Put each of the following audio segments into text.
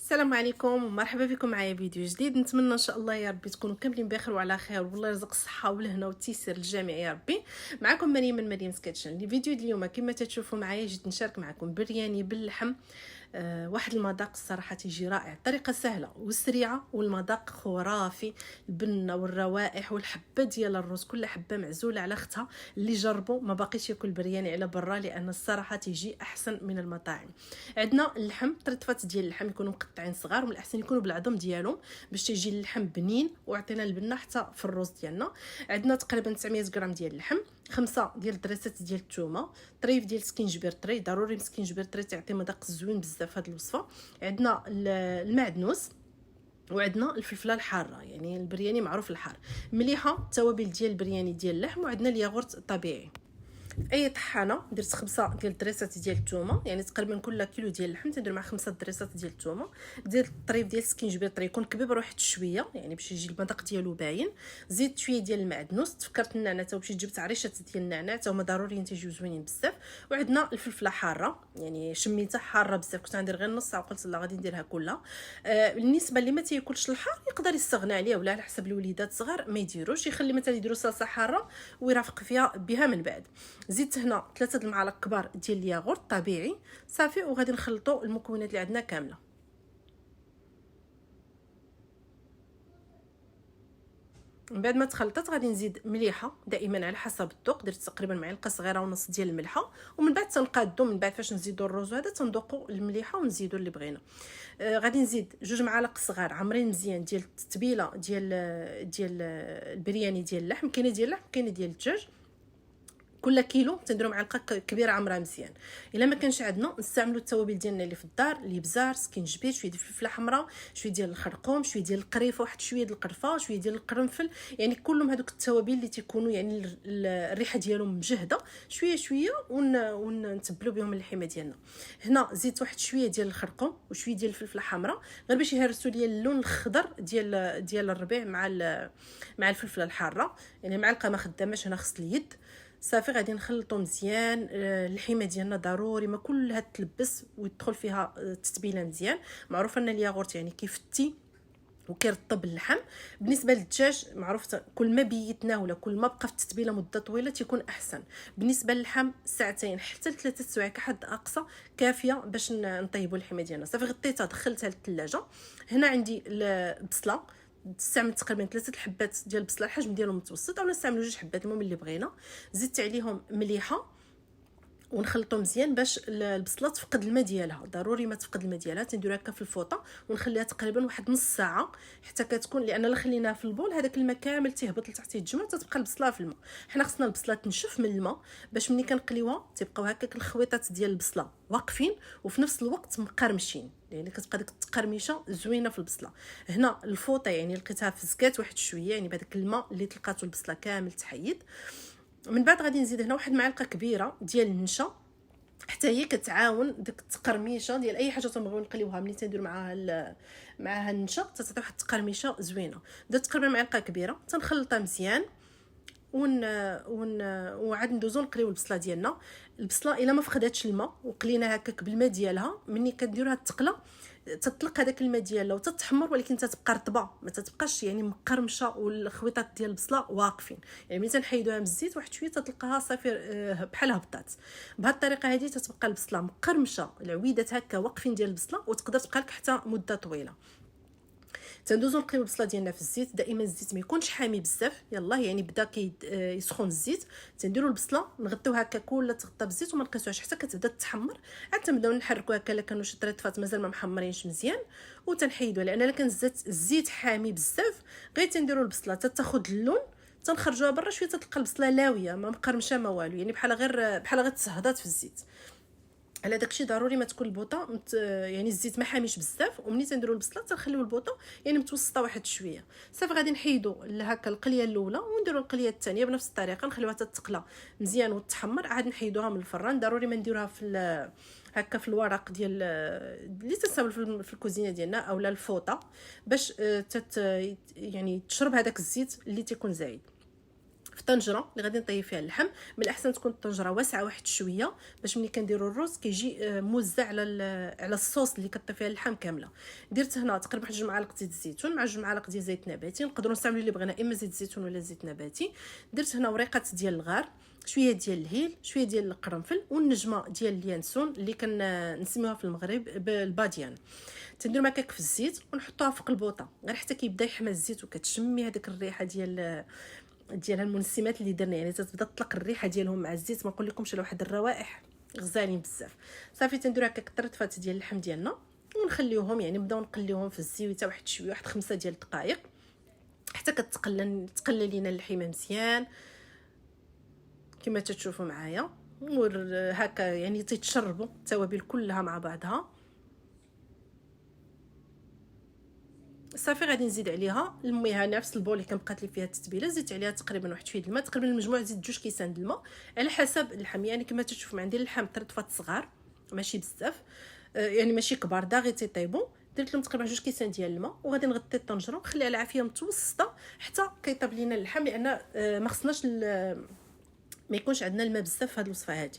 السلام عليكم ومرحبا بكم معايا فيديو جديد. نتمنى ان شاء الله يا ربي تكونوا كاملين بخير وعلى خير، والله يرزق الصحه والهنا والتيسير للجميع يا ربي. معكم مريم من مريم كيتشن. الفيديو اليوم كما تشوفوا معايا جيت نشارك معكم برياني باللحم. واحد المذاق الصراحه تيجي رائع، طريقه سهله وسريعه والمذاق خرافي. البنه والروائح والحبه ديال الرز، كل حبه معزوله على اختها. اللي جربوا ما باقيش ياكل برياني على برا، لان الصراحه تيجي احسن من المطاعم. عندنا اللحم، طرطفات ديال اللحم يكونوا مقطعين صغار، ومن الاحسن يكونوا بالعظم ديالهم باش تيجي اللحم بنين وعطينا البنه حتى في الرز ديالنا. عندنا تقريبا 900 غرام ديال اللحم، 5 ديال الدريسات ديال الثومه، طريف ديال سكينجبير طري، ضروري سكينجبير طري تعطي مذاق زوين بزاف هذه الوصفه. عندنا المعدنوس، وعندنا الفلفله الحاره، يعني البرياني معروف الحار، مليحه التوابل ديال البرياني ديال اللحم، وعندنا الياغورت الطبيعي. اي طحانه درت 5 ديال الدريسات ديال الثومه، يعني تقريبا كل كيلو ديال اللحم تندير مع 5 دريسات ديال الثومه. ديال الطريف ديال السكينجبير طري يكون كبير واحد شويه، يعني باش يجي المذاق ديالو باين. زيد شويه ديال المعدنوس، تفكرت النعناع تا مشيت جبت عريشات ديال النعناع تا هما ضروريين تيجيو زوينين بزاف. وعندنا الفلفله حاره، يعني شميتها حاره بزاف، كنت غندير غير نص وقلت لا غادي نديرها كلها. بالنسبه اللي ما تياكلش الحار يقدر يستغنى عليه، ولا على حسب الوليدات صغار ما يديروش، يخلي مثلا يديروا صلصه حاره ويرافق فيها بها من بعد. زدت هنا 3 المعالق كبار ديال الياغورت طبيعي صافي، وغادي نخلطوا المكونات اللي عندنا كامله. من بعد ما تخلطت غادي نزيد مليحه، دائما على حسب الذوق، درت تقريبا معلقه صغيره ونص ديال الملحه، ومن بعد تنقادو من بعد فاش نزيدوا الرز هذا تنذوقوا المليحه ونزيدوا اللي بغينا. غادي نزيد 2 معالق صغار عامرين مزيان ديال التتبيله ديال البرياني ديال اللحم، كاينه ديال اللحم كاينه ديال الدجاج. كل كيلو تنديروا معلقه كبيره عمرها مزيان. الا ما كانش عندنا نستعملوا التوابل ديالنا اللي في الدار، الابزار، سكينجبير، شويه ديال الفلفله حمراء، شويه ديال الخرقوم، شويه ديال القريفه، واحد شويه ديال القرفه، شويه ديال القرنفل، يعني كلهم هذوك التوابل اللي تيكونوا يعني الريحه ديالهم مجهده شويه شويه، ونتبلوا بهم اللحمه ديالنا. هنا زيت واحد شويه ديال الخرقوم وشويه ديال الفلفله حمراء، غير باش يهرسوا لي اللون الخضر ديال الربيع مع الفلفله الحاره، يعني معلقه ما خداماش هنا خص اليد. صافي غادي نخلطو مزيان. اللحمه ديالنا ضروري ما كلها تلبس ويدخل فيها التتبيله مزيان. معروف ان الياغورت يعني كيفتي وكيرطب اللحم. بالنسبه للدجاج معروف كل ما بيتناه ولا كل ما بقى في التتبيله مده طويله تيكون احسن. بالنسبه للحم ساعتين حتى ل3 سوايع كحد اقصى كافيه باش نطيبوا اللحمه ديالنا. صافي غطيتها دخلتها للثلاجه. هنا عندي البصله، نستعمل تقريبا 3 الحبات ديال البصله، الحجم ديالهم متوسط، او نستعملوا 2 حبات المهم اللي بغينا. زدت عليهم مليحه ونخلطو مزيان باش البصله تفقد الماء ديالها، ضروري ما تفقد الماء ديالها. تنديرها هكا في الفوطه ونخليها تقريبا واحد نص ساعه حتى كتكون، لان الا خليناها في البول هذاك الماء كامل تيهبط لتحت يتجمع تتبقى البصله في الماء. حنا خصنا البصله تنشف من الماء باش ملي كنقليوها تيبقاو هكاك الخويطات ديال البصله واقفين وفي نفس الوقت مقرمشين، يعني كتبقى ديك التقرميشه زوينه في البصله. هنا الفوطه يعني لقيتها فزكات واحد شويه، يعني بهذاك الماء اللي تلقاتو البصله كامل تحيد. من بعد غادي نزيد هنا واحد معلقه كبيره ديال النشا، حتى هي كتعاون ديك التقرميشه ديال اي حاجه تنبغيو نقليوها. ملي تندير معاها النشا تعطي واحد التقرميشه زوينه. درت تقريبا معلقه كبيره تنخلطها مزيان وعاد ندوزو نقليو البصله ديالنا. البصله الا ما فقداتش الماء وقلينا هكاك بالماء ديالها، ملي كديروها التقله تطلق هذاك الماء ديالها وتتحمر، ولكن تتبقى رطبه ما تتبقاش يعني مقرمشه والخويطات ديال البصله واقفين. يعني ملي تنحيدوها من الزيت واحد شويه تتلقاها صافي بحال هبطات. بهذه الطريقه هذه تتبقى البصله مقرمشه، العويدات هكا واقفين ديال البصله، وتقدر تبقى لك حتى مده طويله. تندوزو نقليو البصله ديالنا في الزيت، دائما الزيت ما يكونش حامي بزاف، يلاه يعني بدا يسخن الزيت. تنديروا البصله نغطيوها هكا كلها تغطى بالزيت وما نقيسوهاش حتى كتبدا تتحمر، عاد تنبداو نحركوها هكا. الا كانوا شي طريطفات مازال ما محمرينش مزيان وتنحيدوها، لان الا كان الزيت حامي بزاف غير تنديروا البصله تاخذ اللون تنخرجوها برا شويه تلقى البصله لاويه ما مقرمشه ما والو، يعني بحال غير تصهدات في الزيت. على داكشي ضروري ما تكون البوطه يعني الزيت ما حاميش بزاف. ومني تنديروا البصله تنخليو البوطه يعني متوسطه واحد شويه. صافي غادي نحيدوا هكا القليه الاولى ونديروا القليه الثانيه بنفس الطريقه، نخليوها تتقلى مزيان وتحمر، عاد نحيدوها من الفران. ضروري ما نديروها في هكا في الورق ديال اللي تستعمل في الكوزينه ديالنا اولا الفوطه باش يعني تشرب هذاك الزيت اللي تيكون زايد. في طنجره اللي غادي نطيب فيها اللحم. من الاحسن تكون الطنجره واسعه واحد شويه باش ملي كنديروا الرز كيجي موزع على الصوص اللي كطيب فيها اللحم كامله. درت هنا تقريبا 1 معلقه زيت الزيتون مع 2 معالق ديال زيت نباتي، نقدروا نستعملوا اللي بغينا اما زيت الزيتون ولا زيت نباتي. درت هنا وريقات ديال الغار، شويه ديال الهيل، شويه ديال القرنفل، والنجمه ديال اليانسون اللي كنسميوها في المغرب بالباديان. تنديروا مكاك في الزيت ونحطوها فوق البوطه غير حتى كيبدا يحمى الزيت وكتشمي هذيك الريحه ديال المنسمات اللي درنا، يعني تتبدا تطلق الريحه ديالهم مع الزيت. ما نقول لكمش على واحد الروائح غزالين بزاف. صافي تنديروا هكاك الطرطفات ديال اللحم ديالنا ونخليوهم، يعني نبداو نقليوهم في الزيوته واحد شويه، واحد 5 ديال الدقائق حتى تقلى لينا اللحيمه مزيان كما تشوفوا معايا. هكا يعني تيتشربوا التوابل كلها مع بعضها. صافي غادي نزيد عليها المياه، نفس البول اللي كان بقات لي فيها التتبيله زدت عليها تقريبا واحد شويه الماء، تقريبا المجموع زيد 2 كيسان د الماء على حسب اللحم. يعني كما تشوفوا عندي اللحم طرطفات صغار ماشي بزاف، يعني ماشي كبار دا غير تيطيبوا. درت لهم تقريبا 2 كيسان ديال الماء وغادي نغطي الطنجره ونخليها على عافيه متوسطه حتى كيطيب لينا اللحم، لان ما خصناش ما يكونش عندنا الماء بزاف في هذه الوصفه هذه.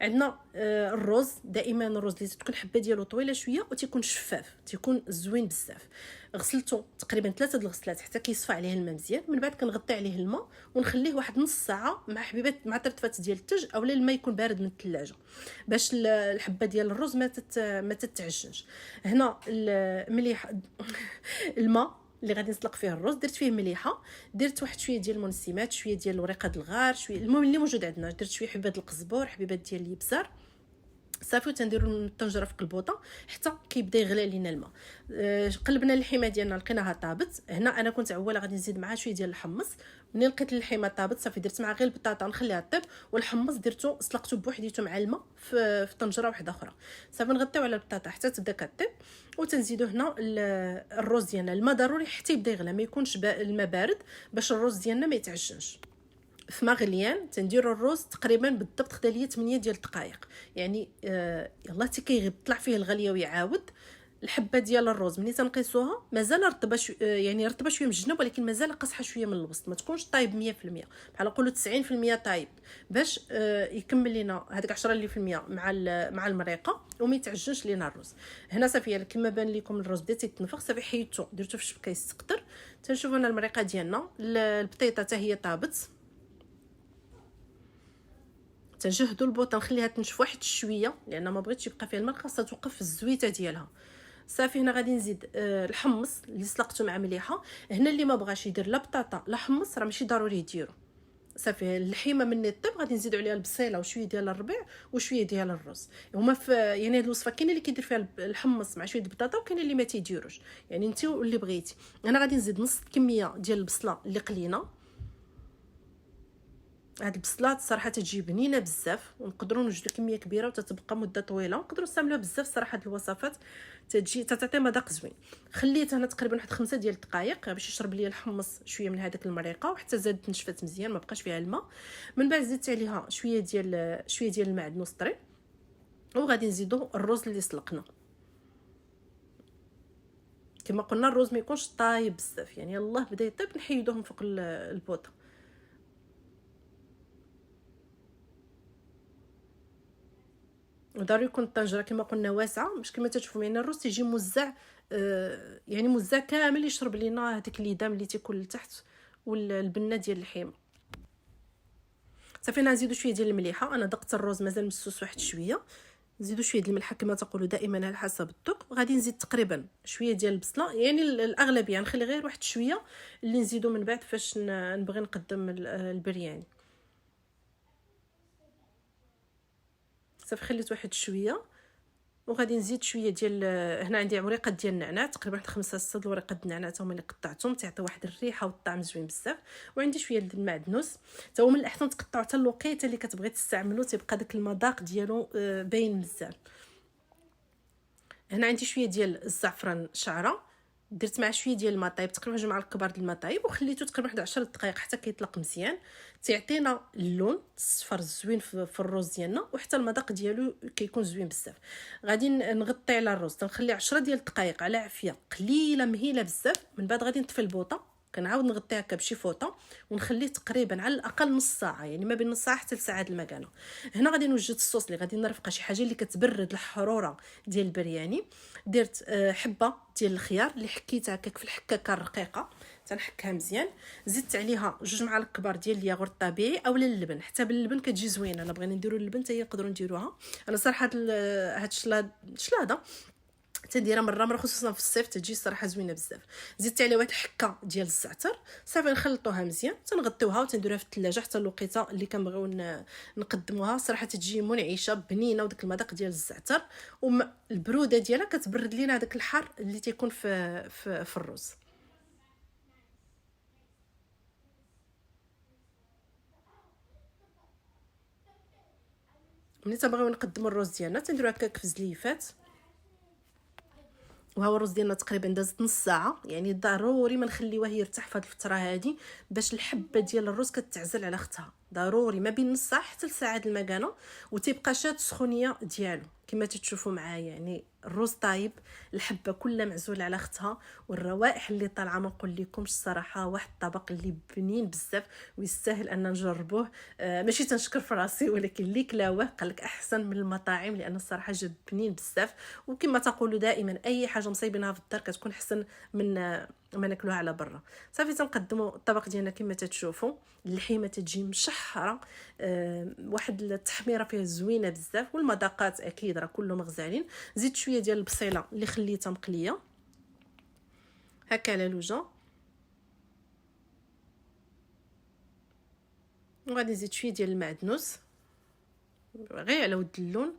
عندنا الرز، دائما الرز اللي تكون حبه ديالو طويله شويه وتيكون شفاف تيكون زوين بزاف. غسلته تقريبا 3 الغسلات حتى كيصفى عليه الماء مزيان، من بعد كنغطي عليه الماء ونخليه واحد نص ساعه مع حبيبات مع طرطفات ديال الثلج اولا الماء يكون بارد من الثلاجه باش الحبه ديال الرز ما تتعجنش. هنا المليح الماء اللي غادي نسلق فيه الرز درت فيه مليحه، درت واحد شويه ديال المنسمات، شويه ديال ورقه الغار، شويه المهم اللي موجود عندنا، درت شويه حبات القزبور، حبيبات ديال اليبسار. صافي وتنديروا الطنجره في البوطه حتى كيبدا يغلى لينا الماء. قلبنا اللحيمه ديالنا لقيناها طابت. هنا انا كنت اولا غادي نزيد معها شويه ديال الحمص. ملي لقيت اللحيمه طابت صافي درت معها غير البطاطا نخليها طيب، والحمص درتو سلقته بوحديته مع الماء في طنجره واحده اخرى. صافي نغطيو على البطاطا حتى تبدا كطيب وتنزيدوا هنا الرز ديالنا. الماء ضروري حتى يبدا يغلى، ما يكونش الماء بارد باش الرز ديالنا ما يتعجنش. في مغليان تنديروا الرز تقريبا بالضبط خدا ليا 8 ديال الدقائق، يعني يلاه حتى كيغيب طلع فيه الغليه ويعاود. الحبه ديال الرز ملي تنقيسوها مازال رطبه يعني رطبه شويه من الجناب، ولكن مازال قاصحه شويه من الوسط، ما تكونش طايب 100%، بحال نقولوا 90% طايب باش يكمل لينا هذيك 10% مع المريقه وما يتعجنش لينا الرز. هنا صافي كما بان لكم الرز بدا تيتنفخ، صافي حيدتو درتو في الشبكه يستقطر. تنشوفوا هنا المريقه ديالنا، البطيطه حتى هي طابت. تنجهدوا البوطه نخليها تنشف واحد شويه لان ما بغيتش يبقى فيها الماء، خاصها توقف في الزويته ديالها. صافي هنا غادي نزيد الحمص اللي سلقته مع مليحه. هنا اللي ما بغاش يدير لا بطاطا لا حمص راه ماشي ضروري يديرو. صافي اللحيمه مني طيب غادي نزيدوا عليها البصيله وشويه ديال الربيع وشويه ديال الرز. هما في يعني هذه الوصفه كاين اللي كيدير فيها الحمص مع شويه البطاطا وكاين اللي ما تيديروش، يعني انت واللي بغيتي. انا غادي نزيد نص الكميه ديال البصله اللي قلينا. هاد البصلات صراحه تجي بنينه بزاف ونقدروا نوجدوا كميه كبيره وتتبقى مده طويله، نقدروا نستعملوها بزاف صراحه. هاد الوصفات تعطي مذاق زوين. خليت هنا تقريبا واحد 5 ديال الدقائق باش يشرب لي الحمص شويه من هذاك المريقه، وحتى زادت نشفت مزيان ما بقاش فيها الماء. من بعد زدت عليها شويه ديال المعدنوس طري، وغادي نزيدو الرز اللي سلقنا. كما قلنا الرز ما يكونش طايب بزاف، يعني الله بدا يطيب نحيدوهم فوق البوطه. وضروري يكون الطنجره كما قلنا واسعه باش كما تشوفوا يعني الرز تيجي موزع، يعني موزع كامل يشرب لينا هذيك الليدام اللي تيكون لتحت والبنه ديال اللحيمه. صافي نزيدوا شويه ديال المليحه، انا دقت الرز مازال مسوس واحد شويه. نزيدوا شويه ديال الملح كما تقولوا دائما على حسب الذوق. غادي نزيد تقريبا شويه ديال البصله، يعني الاغلبيه نخلي غير واحد شويه اللي نزيدوا من بعد فاش نبغي نقدم البرياني. صافي خليت واحد شويه وغادي نزيد شويه ديال هنا عندي ورقه ديال النعناع تقريبا واحد 5 6 د ورقه النعناع هما اللي قطعتهم، تعطي واحد الريحه والطعم زوين بزاف. وعندي شويه ديال المعدنوس حتى هو من الاحسن تقطعوا حتى الوقيته اللي كتبغي تستعملو تيبقى داك المذاق ديالو باين مزيان. هنا عندي شويه ديال الزعفران شعره، درت مع شويه ديال الماء طايب تقريبا 2 معالق كبار ديال الماء طايب، وخليته تقريبا واحد 10 دقائق حتى كيطلق مزيان. تيعطينا اللون الصفر الزوين في الرز ديالنا، وحتى المذاق ديالو كيكون زوين بزاف. غادي نغطي على الرز تنخلي 10 ديال الدقائق على عافيه قليله مهيله بزاف. من بعد غادي نطفي البوطه كنعاود نغطيه هكا بشي فوطه ونخليه تقريبا على الاقل نص ساعه، يعني ما بين نص ساعه حتى لساعه المكانه. هنا غادي نوجد الصوص اللي غادي نرفقه شي حاجه اللي كتبرد الحروره ديال البرياني. درت حبه ديال الخيار اللي حكيتها هكاك في الحكاكه الرقيقه، تنحكها مزيان. زدت عليها 2 معالق كبار ديال الياغورت الطبيعي اولا اللبن، حتى باللبن كتجي زوينه. الا بغينا نديروا اللبن حتى نقدروا نديروها. انا صراحه هاد الشلاضه تنديرها مره خصوصا في الصيف تجي صراحه زوينه بزاف. زدت عليها واحد الحكه ديال الزعتر، صافي نخلطوها مزيان تنغطيوها وتنديروها في الثلاجه حتى الوقيته اللي كنبغيو نقدموها. صراحه تجي منعشه بنينه وداك المذاق ديال الزعتر، والبروده ديالها كتبرد لينا داك الحر اللي تيكون في الرز. ملي تبغيو نقدموا الرز ديالنا تنديروا هكاك في زليفات. وهو الرز ديالنا تقريبا دازت نص ساعه، يعني ضروري ما نخليوه يرتاح في هذه الفتره هذه باش الحبه ديال الرز كتعزل على اختها. ضروري ما بين نص ساعه حتى لساعه المكانه، وتبقى شاد السخونيه ديالو كما تتشوفوا معايا. يعني الرز طايب، الحبه كلها معزوله على اختها، والروائح اللي طالعه ما نقول لكمش الصراحه. واحد الطبق اللي بنين بزاف ويستاهل ان نجربوه. ماشي تنشكر في راسي، ولكن اللي كلاوه قال لك احسن من المطاعم، لان الصراحه جاب بنين بزاف. وكما تقولوا دائما اي حاجه مصايبينها في الدار كتكون احسن من ما ناكلوها على برا. صافي تنقدموا الطبق ديالنا كما تتشوفوا. اللحيمه تجي مشحره، واحد التحميره فيها زوينه بزاف، والمذاقات اكيد راه كلهم غزالين. زيد شويه ديال البصيله اللي خليتها مقليه هكا على لوجه، وغادي نزيد شويه ديال المعدنوس غير على ود اللون،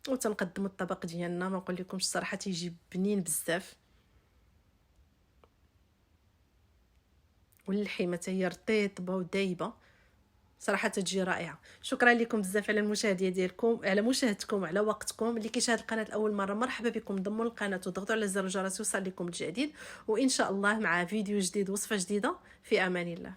وتنقدموا الطبق ديالنا. ما نقول لكمش الصراحه تيجي بنين بزاف، واللحيمه حتى هي رطيبه ودايبه صراحه تجي رائعه. شكرا لكم بزاف على المشاهده ديالكم، على مشاهدتكم، على وقتكم. اللي كيشاهد القناه لاول مره مرحبا بكم، ضموا للقناه وضغطوا على زر الجرس يوصل لكم الجديد. وان شاء الله مع فيديو جديد وصفه جديده، في امان الله.